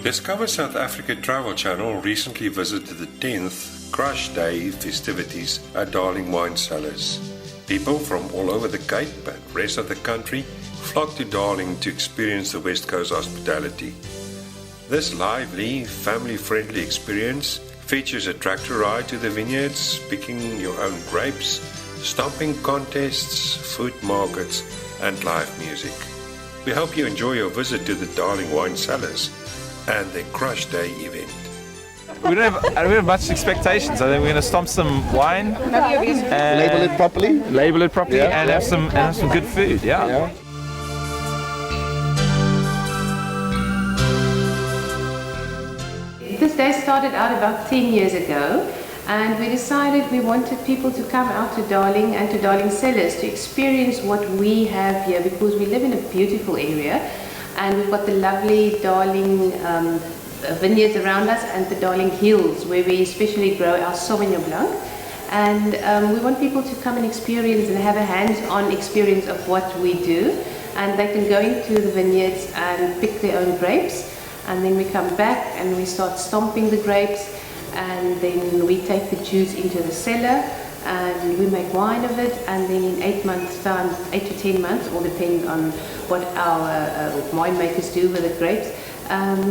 Discover South Africa Travel Channel recently visited the 10th Crush Day festivities at Darling Wine Cellars. People from all over the Cape and rest of the country flock to Darling to experience the West Coast hospitality. This lively, family-friendly experience features a tractor ride to the vineyards, picking your own grapes, stomping contests, food markets, and live music. We hope you enjoy your visit to the Darling Wine Cellars and the Crush Day event. We don't have much expectations. I think we're going to stomp some wine, and label it properly, and have some good food. Yeah. This day started out about 10 years ago, and we decided we wanted people to come out to Darling and to Darling Cellars to experience what we have here, because we live in a beautiful area and we've got the lovely Darling vineyards around us and the Darling Hills, where we especially grow our Sauvignon Blanc. And we want people to come and experience and have a hands-on experience of what we do. And they can go into the vineyards and pick their own grapes. And then we come back and we start stomping the grapes. And then we take the juice into the cellar and we make wine of it. And then in 8 months time, 8 to 10 months, all depending on what our winemakers do with the grapes,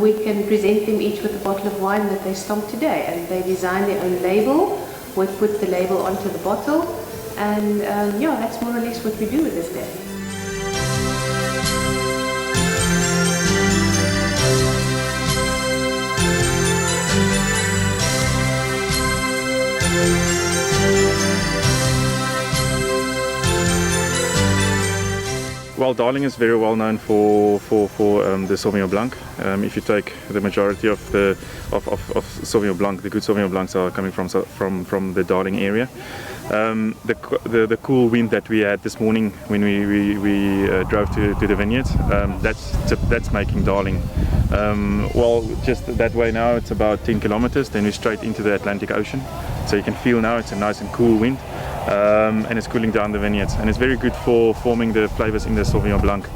we can present them each with a bottle of wine that they stomped today, and they design their own label. We put the label onto the bottle, and yeah, that's more or less what we do with this day. Well, Darling is very well known for the Sauvignon Blanc. If you take the majority of Sauvignon Blanc, the good Sauvignon Blancs are coming from the Darling area. The cool wind that we had this morning when we drove to the vineyards, that's making Darling. Well, just that way now it's about 10 kilometers, then we're straight into the Atlantic Ocean. So you can feel now it's a nice and cool wind. And it's cooling down the vineyards, and it's very good for forming the flavors in the Sauvignon Blanc.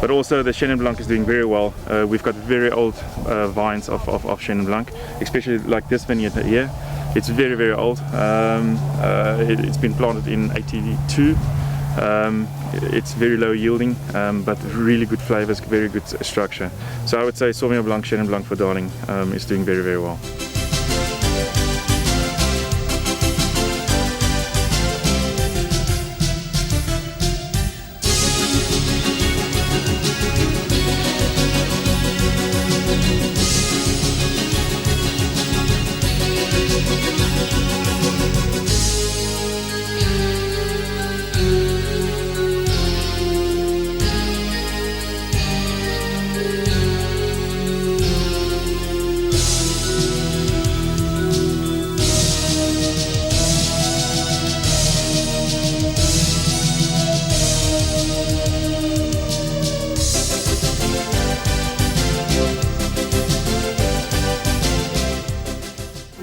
But also the Chenin Blanc is doing very well. We've got very old vines of Chenin Blanc, especially like this vineyard here. It's very, very old. It's been planted in 82. It's very low yielding, but really good flavors, very good structure. So I would say Sauvignon Blanc, Chenin Blanc for Darling is doing very, very well.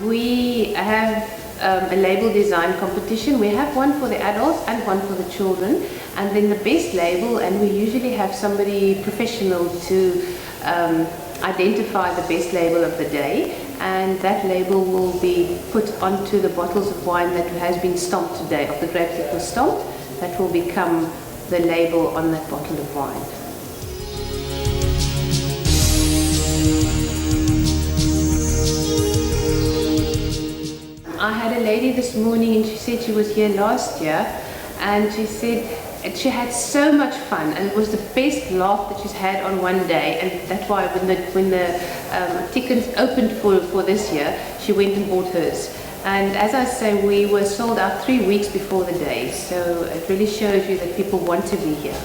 We have a label design competition. We have one for the adults and one for the children, and then the best label, and we usually have somebody professional to identify the best label of the day, and that label will be put onto the bottles of wine that has been stomped today, of the grapes that were stomped. That will become the label on that bottle of wine. I had a lady this morning and she said she was here last year, and she said she had so much fun and it was the best laugh that she's had on one day, and that's why when the tickets opened for this year, she went and bought hers. And as I say, we were sold out 3 weeks before the day, so it really shows you that people want to be here.